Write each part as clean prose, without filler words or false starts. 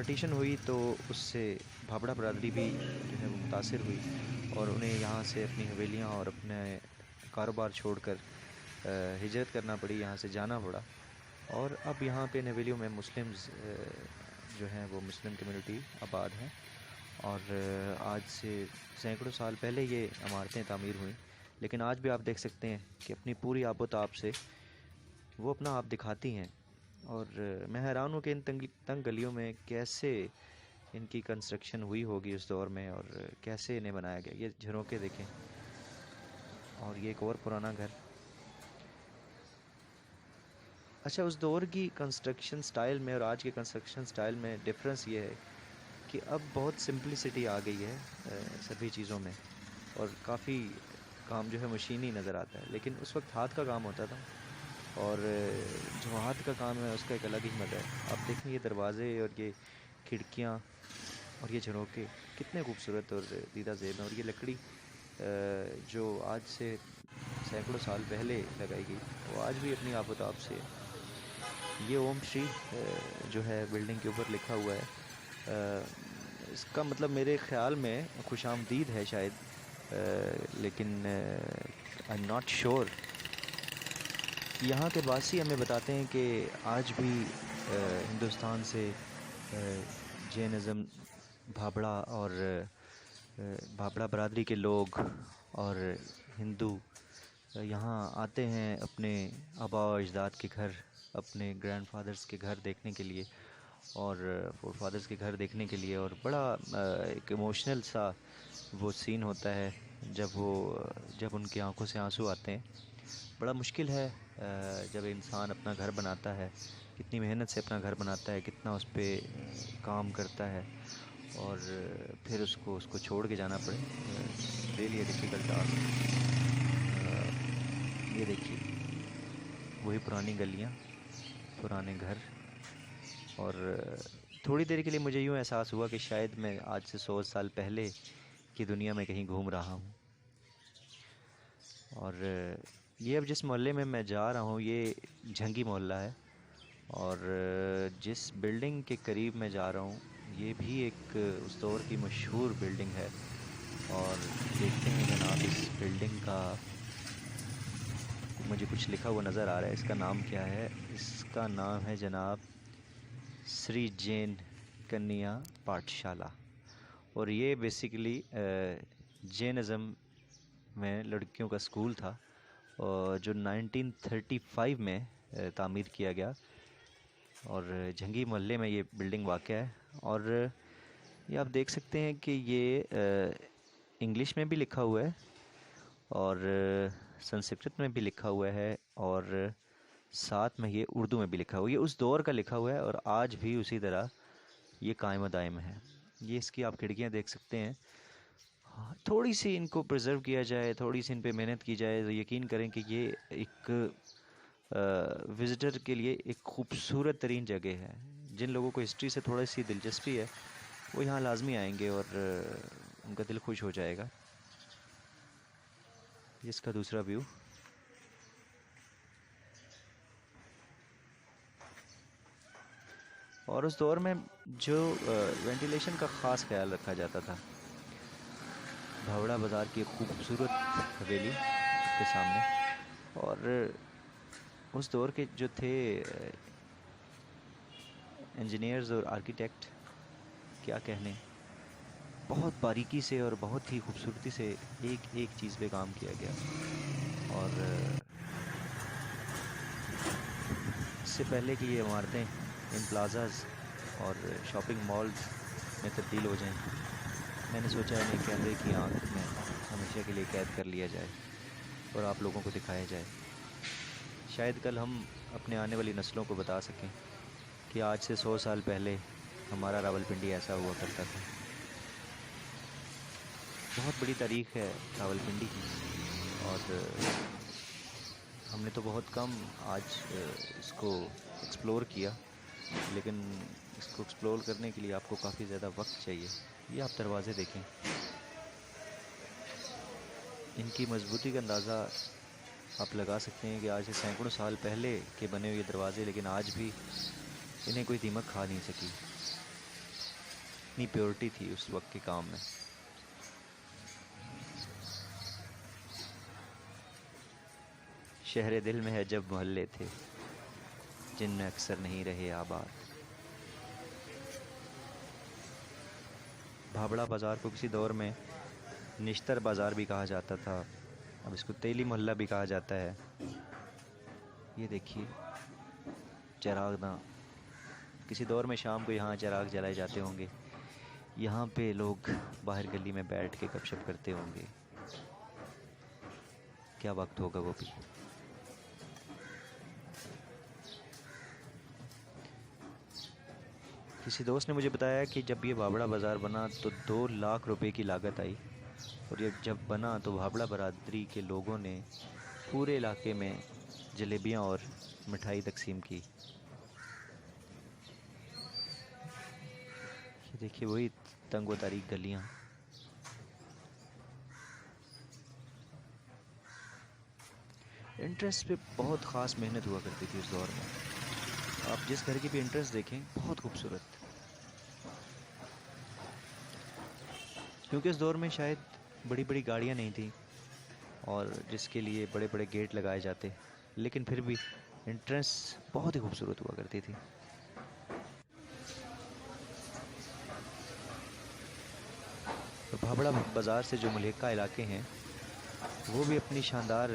Partition हुई तो उससे भाभड़ा बरादरी भी जो है वो मुतासिर हुई और उन्हें यहाँ से अपनी हवेलियाँ और अपने कारोबार छोड़कर हिजरत करना पड़ी, यहाँ से जाना पड़ा। और अब यहाँ पे इन हवेलियों में मुस्लिम्स जो हैं वो मुस्लिम कम्युनिटी आबाद हैं। और आज से सैकड़ों साल पहले ये इमारतें तामीर हुई, लेकिन आज भी आप देख सकते हैं कि अपनी पूरी आबोताब से वो अपना आप दिखाती हैं। और मैं हैरान हूँ कि इन तंग गलियों में कैसे इनकी कंस्ट्रक्शन हुई होगी उस दौर में, और कैसे इन्हें बनाया गया। ये झरोके देखें, और ये एक और पुराना घर। अच्छा, उस दौर की कंस्ट्रक्शन स्टाइल में और आज के कंस्ट्रक्शन स्टाइल में डिफरेंस ये है कि अब बहुत सिंपलिसिटी आ गई है सभी चीज़ों में, और काफ़ी काम जो है मशीनी नज़र आता है। लेकिन उस वक्त हाथ का काम होता था, और जो हाथ का काम है उसका एक अलग ही मज़ा है। आप देखें ये दरवाज़े और ये खिड़कियाँ और ये झरोके कितने खूबसूरत और दीदा ज़ेब हैं। और ये लकड़ी जो आज से सैकड़ों साल पहले लगाई गई, वो आज भी अपनी आबोताब से है। ये ओम श्री जो है बिल्डिंग के ऊपर लिखा हुआ है, इसका मतलब मेरे ख़्याल में खुशामदीद है शायद, लेकिन आई एम नॉट श्योर। यहाँ के बासी हमें बताते हैं कि आज भी हिंदुस्तान से जैनिज़्म, भाभड़ा और भाभड़ा बरादरी के लोग और हिंदू यहाँ आते हैं अपने आबा व अजदाद के घर, अपने ग्रैंडफादर्स के घर देखने के लिए और फोरफादर्स के घर देखने के लिए। और बड़ा एक इमोशनल सा वो सीन होता है जब उनकी आंखों से आंसू आते हैं। बड़ा मुश्किल है जब इंसान अपना घर बनाता है, कितनी मेहनत से अपना घर बनाता है, कितना उस पे काम करता है, और फिर उसको उसको छोड़ के जाना पड़े। Really difficult task. ये देखिए, वही पुरानी गलियाँ, पुराने घर। और थोड़ी देर के लिए मुझे यूँ एहसास हुआ कि शायद मैं आज से 100 साल पहले की दुनिया में कहीं घूम रहा हूँ। और ये अब जिस मोहल्ले में मैं जा रहा हूँ ये झंगी मोहल्ला है, और जिस बिल्डिंग के करीब मैं जा रहा हूँ ये भी एक उस दौर की मशहूर बिल्डिंग है। और देखते हैं जनाब, इस बिल्डिंग का मुझे कुछ लिखा हुआ नज़र आ रहा है। इसका नाम क्या है? इसका नाम है जनाब श्री जैन कन्या पाठशाला। और ये बेसिकली जैनिज़्म में लड़कियों का स्कूल था, और जो 1935 में तामीर किया गया। और झंगी मोहल्ले में ये बिल्डिंग वाक़ है। और ये आप देख सकते हैं कि ये इंग्लिश में भी लिखा हुआ है और संस्कृत में भी लिखा हुआ है, और साथ में ये उर्दू में भी लिखा हुआ है। ये उस दौर का लिखा हुआ है और आज भी उसी तरह ये कायम दायम है। ये इसकी आप खिड़कियाँ देख सकते हैं। हाँ, थोड़ी सी इनको प्रिजर्व किया जाए, थोड़ी सी इन पे मेहनत की जाए तो यकीन करें कि ये एक विज़िटर के लिए एक खूबसूरत तरीन जगह है। जिन लोगों को हिस्ट्री से थोड़ी सी दिलचस्पी है वो यहाँ लाजमी आएंगे और उनका दिल खुश हो जाएगा। ये इसका दूसरा व्यू। और उस दौर में जो वेंटिलेशन का ख़ास ख्याल रखा जाता था, भावड़ा बाज़ार की एक खूबसूरत हवेली के सामने। और उस दौर के जो थे इंजीनियर्स और आर्किटेक्ट, क्या कहने, बहुत बारीकी से और बहुत ही खूबसूरती से एक एक चीज़ पे काम किया गया। और इससे पहले कि ये इमारतें इन प्लाज़ाज़ और शॉपिंग मॉल्स में तब्दील हो जाएं, मैंने सोचा इन्हें कैमरे की आंख में हमेशा के लिए कैद कर लिया जाए और आप लोगों को दिखाया जाए। शायद कल हम अपने आने वाली नस्लों को बता सकें कि आज से 100 साल पहले हमारा रावलपिंडी ऐसा हुआ करता था। बहुत बड़ी तारीख़ है रावलपिंडी की, और हमने तो बहुत कम आज इसको एक्सप्लोर किया, लेकिन इसको एक्सप्लोर करने के लिए आपको काफ़ी ज़्यादा वक्त चाहिए। ये आप दरवाज़े देखें, इनकी मजबूती का अंदाज़ा आप लगा सकते हैं कि आज से सैकड़ों साल पहले के बने हुए दरवाज़े, लेकिन आज भी इन्हें कोई दीमक खा नहीं सकी। कितनी प्योरिटी थी उस वक्त के काम में। शहर दिल में है जब मोहल्ले थे जिनमें अक्सर नहीं रहे आबाद। भाबड़ा बाज़ार को किसी दौर में निश्तर बाज़ार भी कहा जाता था, अब इसको तेली मोहल्ला भी कहा जाता है। ये देखिए चिरागदां, किसी दौर में शाम को यहाँ चिराग जलाए जाते होंगे, यहाँ पे लोग बाहर गली में बैठ के गपशप करते होंगे। क्या वक्त होगा वो भी। किसी दोस्त ने मुझे बताया कि जब ये भाबड़ा बाज़ार बना तो 2 लाख रुपए की लागत आई, और ये जब बना तो भाबड़ा बरादरी के लोगों ने पूरे इलाके में जलेबियाँ और मिठाई तकसीम की। ये देखिए वही तंग व तारीख गलियाँ। इंटरेस्ट पे बहुत ख़ास मेहनत हुआ करती थी उस दौर में। आप जिस घर की भी इंटरेस्ट देखें बहुत खूबसूरत, क्योंकि उस दौर में शायद बड़ी बड़ी गाड़ियाँ नहीं थी और जिसके लिए बड़े बड़े गेट लगाए जाते, लेकिन फिर भी एंट्रेंस बहुत ही खूबसूरत हुआ करती थी। और भाबड़ा बाज़ार से जो मुल्हिका इलाके हैं वो भी अपनी शानदार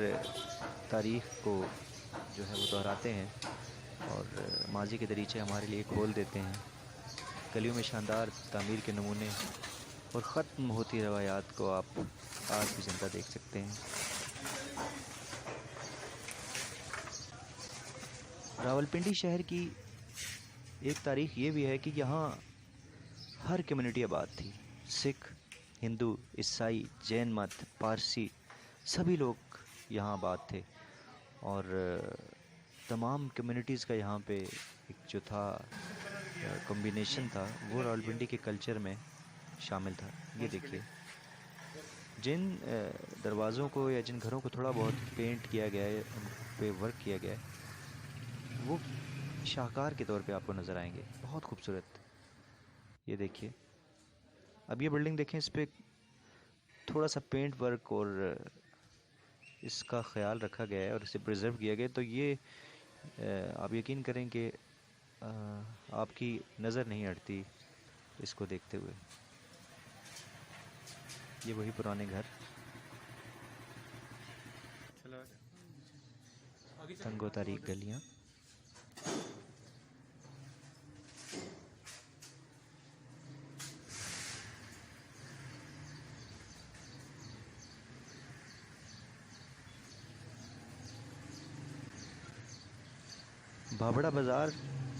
तारीख़ को जो है वो दोहराते हैं और माजी के दरीचे हमारे लिए खोल देते हैं। गलियों में शानदार तामीर के नमूने और ख़त्म होती रवायात को आप आज भी ज़िंदा देख सकते हैं। रावलपिंडी शहर की एक तारीख़ ये भी है कि यहाँ हर कम्युनिटी आबाद थी। सिख, हिंदू, ईसाई, जैन मत, पारसी, सभी लोग यहाँ आबाद थे और तमाम कम्युनिटीज़ का यहाँ पे एक जो था कॉम्बिनेशन था वो रावलपिंडी के कल्चर में शामिल था। ये देखिए जिन दरवाज़ों को या जिन घरों को थोड़ा बहुत पेंट किया गया है, उन पे वर्क किया गया है, वो शाहकार के तौर पे आपको नज़र आएंगे, बहुत खूबसूरत। ये देखिए अब ये बिल्डिंग देखें, इस पर थोड़ा सा पेंट वर्क और इसका ख्याल रखा गया है और इसे प्रिजर्व किया गया, तो ये आप यकीन करें कि आपकी नज़र नहीं हटती इसको देखते हुए। ये वही पुराने घर, तंगो तारीख गलियाँ। भाबड़ा बाज़ार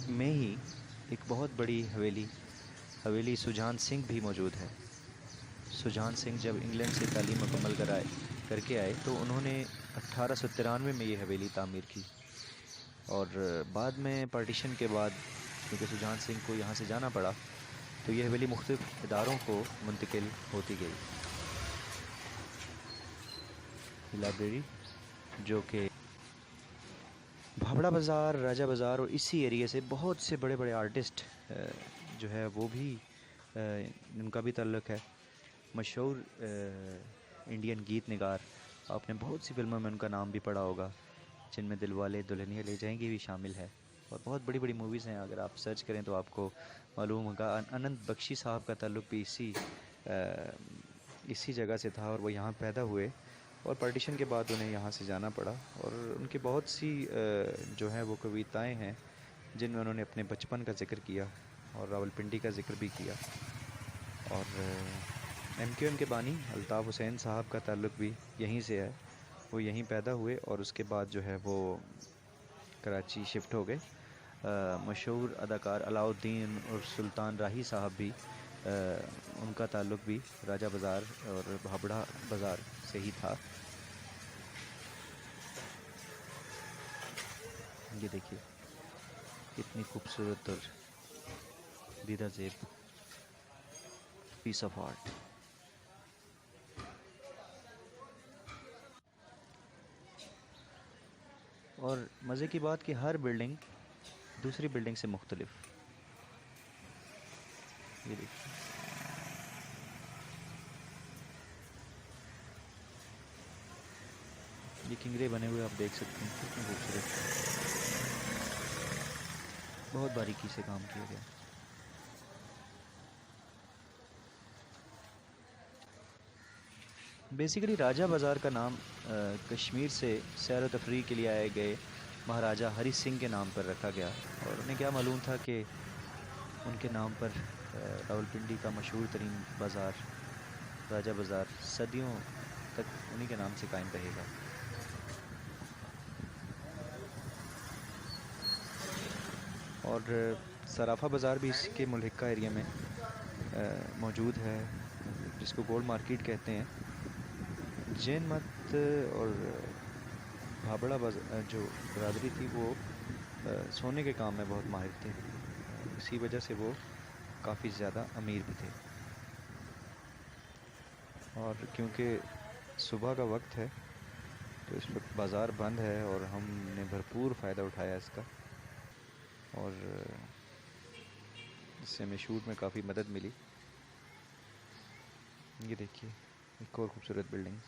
में ही एक बहुत बड़ी हवेली सुजान सिंह भी मौजूद है। सुजान सिंह जब इंग्लैंड से तालीम मुकम्मल करके आए तो उन्होंने 1893 में ये हवेली तामीर की और बाद में पार्टीशन के बाद क्योंकि सुजान सिंह को यहाँ से जाना पड़ा तो ये हवेली मुख्तलिफ इदारों को मुंतकिल होती गई। लाइब्रेरी जो कि भाबड़ा बाज़ार, राजा बाज़ार और इसी एरिया से बहुत से बड़े बड़े आर्टिस्ट जो है वो भी उनका भी ताल्लुक़ है। मशहूर इंडियन गीत निगार, आपने बहुत सी फिल्मों में उनका नाम भी पढ़ा होगा, जिनमें दिलवाले दुल्हनिया ले जाएंगे भी शामिल है और बहुत बड़ी बड़ी मूवीज़ हैं। अगर आप सर्च करें तो आपको मालूम होगा। अनंत बख्शी साहब का ताल्लुक़ भी इसी जगह से था और वो यहाँ पैदा हुए और पार्टीशन के बाद उन्हें यहाँ से जाना पड़ा और उनकी बहुत सी जो हैं वो कविताएं हैं जिनमें उन्होंने अपने बचपन का ज़िक्र किया और रावलपिंडी का ज़िक्र भी किया। और MQM के बानी अल्ताफ़ हुसैन साहब का ताल्लुक़ भी यहीं से है, वो यहीं पैदा हुए और उसके बाद जो है वो कराची शिफ्ट हो गए। मशहूर अदाकार अलाउद्दीन और सुल्तान राही साहब भी उनका ताल्लुक़ भी राजा बाज़ार और भाबड़ा बाज़ार से ही था। ये देखिए कितनी खूबसूरत और दीदा ज़ेब पीस ऑफ आर्ट। और मज़े की बात कि हर बिल्डिंग दूसरी बिल्डिंग से मुख्तलिफ। ये देखिए ये किंगरे बने हुए आप देख सकते हैं, कितने खूबसूरत, बहुत बारीकी से काम किया गया। बेसिकली राजा बाज़ार का नाम कश्मीर से सैर व तफरीह के लिए आए गए महाराजा हरी सिंह के नाम पर रखा गया, और उन्हें क्या मालूम था कि उनके नाम पर रावलपिंडी का मशहूर तरीन बाज़ार राजा बाज़ार सदियों तक उन्हीं के नाम से कायम रहेगा। और सराफा बाज़ार भी इसके मुल्हिका एरिया में मौजूद है, जिसको गोल्ड मार्केट कहते हैं। जैन मत और भाबड़ा जो बरादरी थी वो सोने के काम में बहुत माहिर थे, इसी वजह से वो काफ़ी ज़्यादा अमीर भी थे। और क्योंकि सुबह का वक्त है तो इस वक्त बाज़ार बंद है और हमने भरपूर फ़ायदा उठाया इसका, और इससे हमें शूट में काफ़ी मदद मिली। ये देखिए एक और खूबसूरत बिल्डिंग।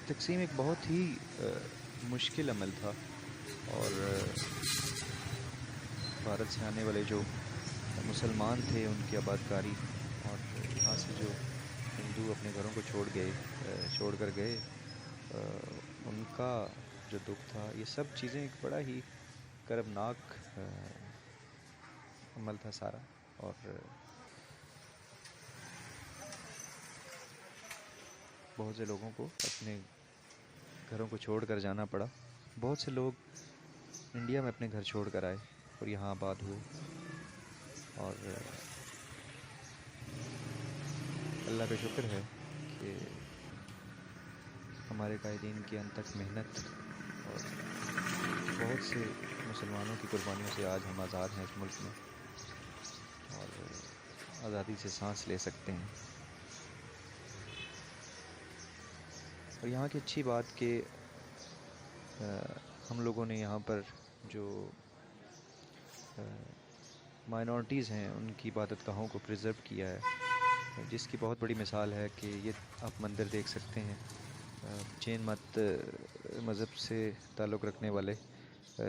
तकसीम एक बहुत ही मुश्किल अमल था, और भारत से आने वाले जो मुसलमान थे उनकी आबादकारी, और यहाँ से जो हिंदू अपने घरों को छोड़ कर गए, उनका जो दुख था, ये सब चीज़ें एक बड़ा ही कर्बनाक अमल था सारा। और बहुत से लोगों को अपने घरों को छोड़ कर जाना पड़ा। बहुत से लोग इंडिया में अपने घर छोड़ कर आए और यहाँ आबाद हुए, और अल्लाह का शुक्र है कि हमारे कायदीन की अनथक मेहनत और बहुत से मुसलमानों की कुर्बानियों से आज हम आज़ाद हैं इस मुल्क में, और आज़ादी से सांस ले सकते हैं। और यहाँ की अच्छी बात कि हम लोगों ने यहाँ पर जो माइनॉरिटीज़ हैं उनकी इबादतगाहों को प्रिज़र्व किया है, जिसकी बहुत बड़ी मिसाल है कि ये आप मंदिर देख सकते हैं। जैन मत मज़हब से ताल्लुक़ रखने वाले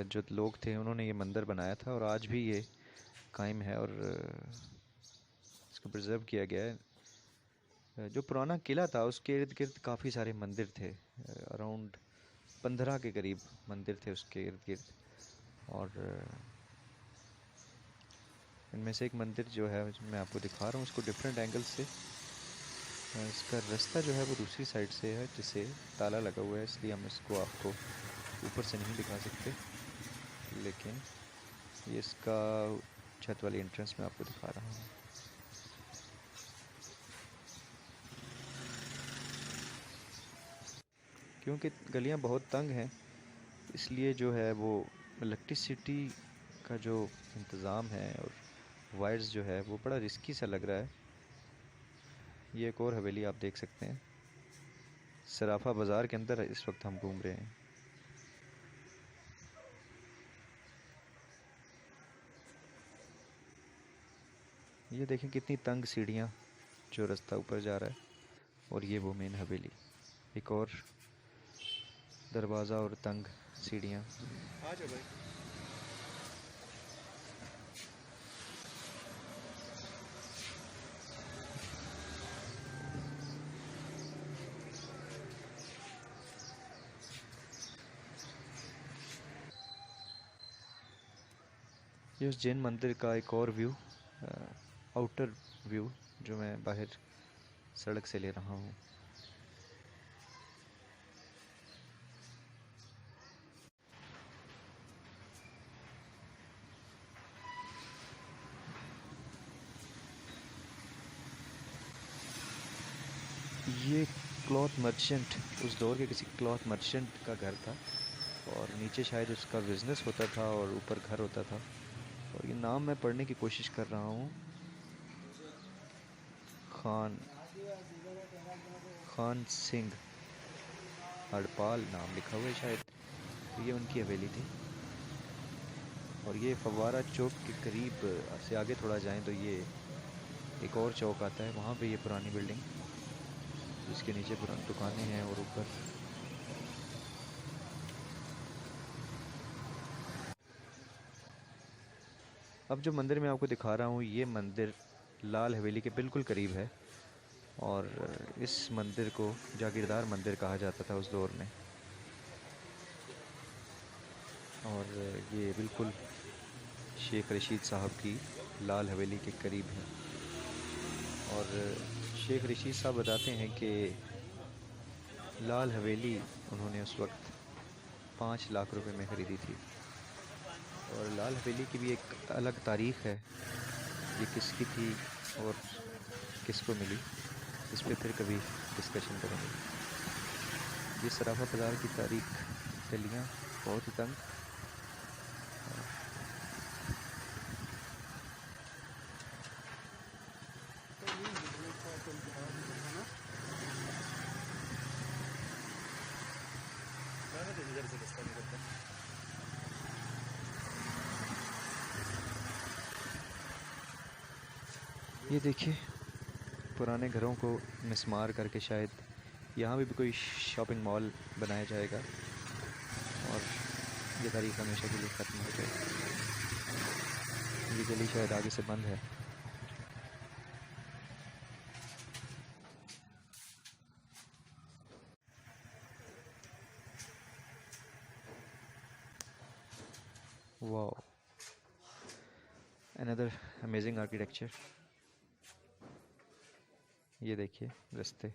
जो लोग थे उन्होंने ये मंदिर बनाया था, और आज भी ये कायम है और इसको प्रिज़र्व किया गया है। जो पुराना किला था उसके इर्द गिर्द काफ़ी सारे मंदिर थे, अराउंड 15 के करीब मंदिर थे उसके इर्द गिर्द, और इनमें से एक मंदिर जो है मैं आपको दिखा रहा हूँ उसको डिफरेंट एंगल से। इसका रास्ता जो है वो दूसरी साइड से है, जिसे ताला लगा हुआ है, इसलिए हम इसको आपको ऊपर से नहीं दिखा सकते, लेकिन ये इसका छत वाली एंट्रेंस मैं आपको दिखा रहा हूँ। क्योंकि गलियाँ बहुत तंग हैं, इसलिए जो है वो इलेक्ट्रिसिटी का जो इंतज़ाम है और वायर्स जो है वो बड़ा रिस्की सा लग रहा है। ये एक और हवेली आप देख सकते हैं, सराफा बाज़ार के अंदर इस वक्त हम घूम रहे हैं। ये देखें कितनी तंग सीढ़ियाँ जो रास्ता ऊपर जा रहा है, और ये वो मेन हवेली, एक और दरवाज़ा और तंग सीढ़ियाँ। आ जाओ भाई। ये उस जैन मंदिर का एक और व्यू, आउटर व्यू, जो मैं बाहर सड़क से ले रहा हूँ। ये क्लॉथ मर्चेंट, उस दौर के किसी क्लॉथ मर्चेंट का घर था, और नीचे शायद उसका बिज़नेस होता था और ऊपर घर होता था। और ये नाम मैं पढ़ने की कोशिश कर रहा हूँ, खान सिंह हड़पाल नाम लिखा हुआ है शायद, तो ये उनकी हवेली थी। और ये फव्वारा चौक के करीब से आगे थोड़ा जाएं तो ये एक और चौक आता है, वहाँ पे ये पुरानी बिल्डिंग जिसके नीचे पुरानी दुकानें हैं और ऊपर अब जो मंदिर मैं आपको दिखा रहा हूँ ये मंदिर लाल हवेली के बिल्कुल करीब है और इस मंदिर को जागीरदार मंदिर कहा जाता था उस दौर में। और ये बिल्कुल शेख रशीद साहब की लाल हवेली के करीब है। और शेख रशीद साहब बताते हैं कि लाल हवेली उन्होंने उस वक्त 5 लाख रुपए में ख़रीदी थी। और लाल हवेली की भी एक अलग तारीख़ है, ये किसकी थी और किसको मिली, इस पर फिर कभी डिस्कशन करेंगे। ये सराफा बाज़ार की तारीख गलियाँ बहुत ही तंग, ये देखिए पुराने घरों को मिसमार करके शायद यहाँ भी कोई शॉपिंग मॉल बनाया जाएगा और ये तारीख हमेशा के लिए ख़त्म हो जाएगी। ये गली शायद आगे से बंद है। Wow, another amazing architecture. ये देखिए रास्ते,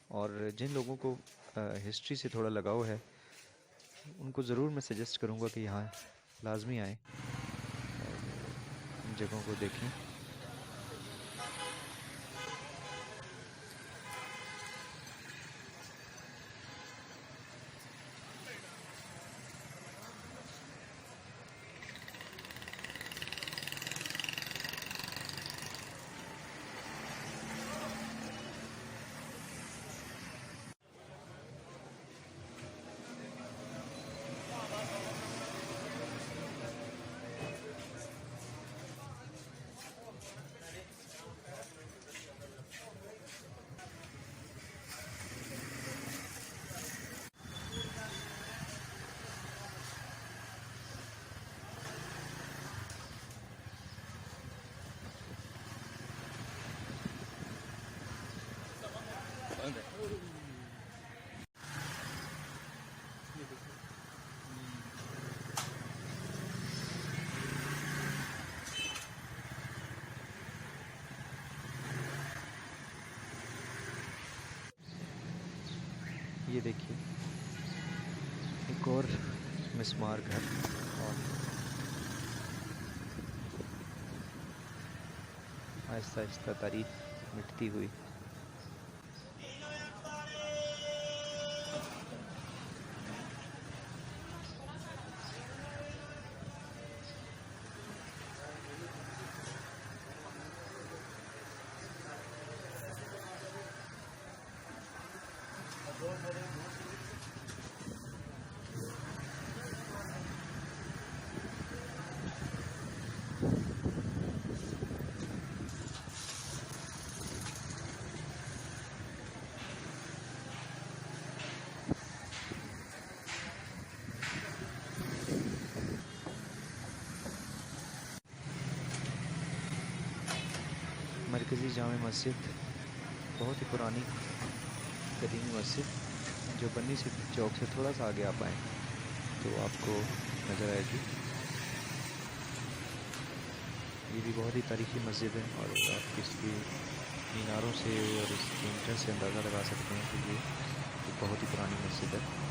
और जिन लोगों को हिस्ट्री से थोड़ा लगाव है उनको ज़रूर मैं सजेस्ट करूँगा कि यहाँ लाजमी आएँ और इन जगहों को देखें। ये देखिए एक और मिसमार घर, और आहिस्ता आहिस्ता तारीख मिटती हुई। मरकज़ी जामे मस्जिद बहुत ही पुरानी कदीमी मस्जिद, जो बन्नी से चौक से थोड़ा सा आगे आप आएँ तो आपको नज़र आएगी। ये भी बहुत ही तारीख़ी मस्जिद है और आप इसकी मीनारों से और इसके इंटर से अंदाज़ा लगा सकते हैं कि ये एक बहुत ही पुरानी मस्जिद है।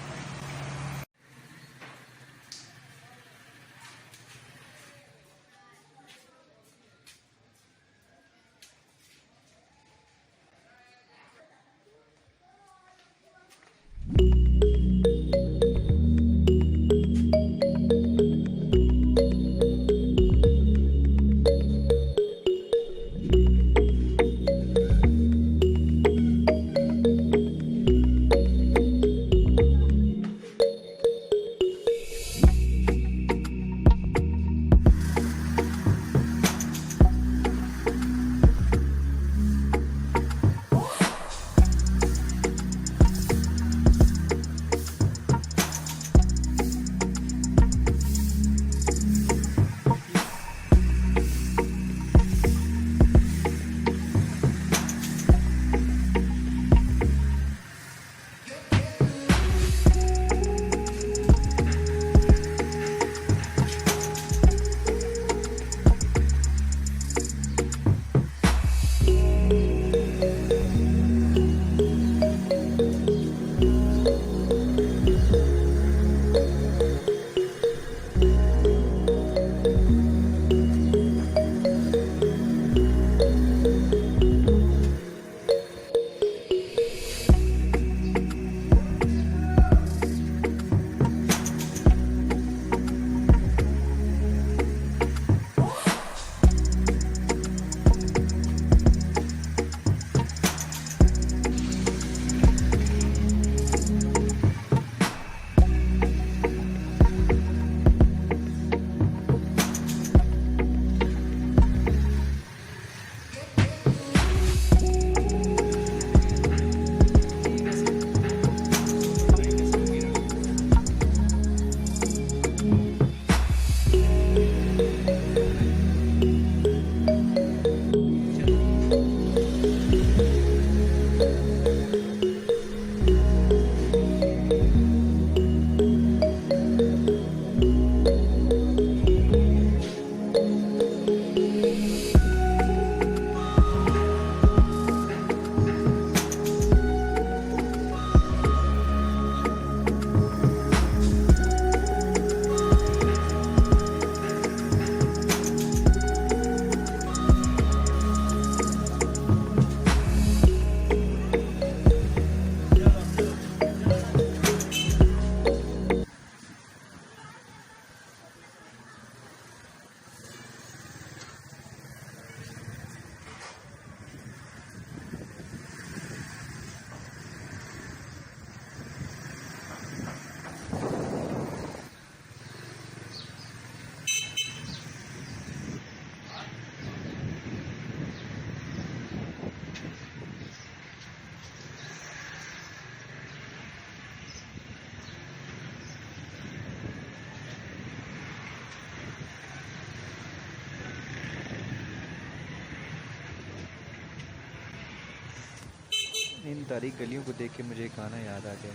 इन तारीख गलियों को देख के मुझे एक गाना याद आ गया।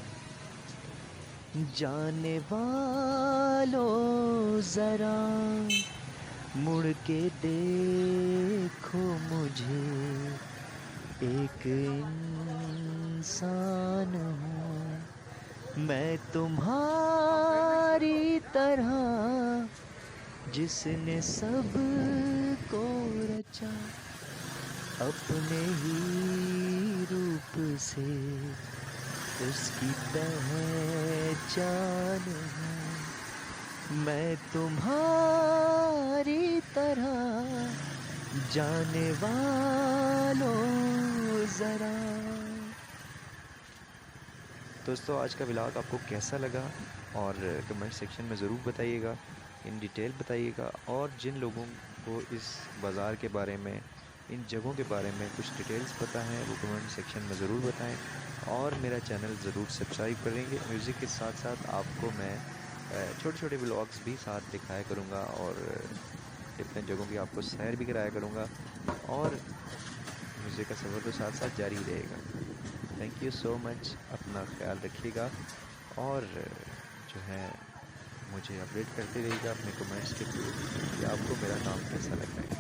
जाने वालों जरा मुड़ के देखो मुझे, एक इंसान हूँ मैं तुम्हारी तरह, जिसने सब को रचा अपने ही रूप से, उसकी पहचान हूँ मैं तुम्हारी तरह, जाने वालों ज़रा। दोस्तों आज का व्लॉग आपको कैसा लगा और कमेंट सेक्शन में ज़रूर बताइएगा, इन डिटेल बताइएगा। और जिन लोगों को इस बाज़ार के बारे में, इन जगहों के बारे में कुछ डिटेल्स पता है वो कमेंट सेक्शन में ज़रूर बताएं। और मेरा चैनल ज़रूर सब्सक्राइब करेंगे। म्यूज़िक के साथ साथ आपको मैं छोटे छोटे व्लॉग्स भी साथ दिखाया करूँगा और डिफरेंट जगहों की आपको सैर भी कराया करूँगा, और म्यूज़िक का सफ़र तो साथ साथ जारी रहेगा। थैंक यू सो मच, अपना ख्याल रखिएगा और जो है मुझे अपडेट करते रहिएगा अपने कमेंट्स के थ्रू कि आपको मेरा काम कैसा लग रहा है।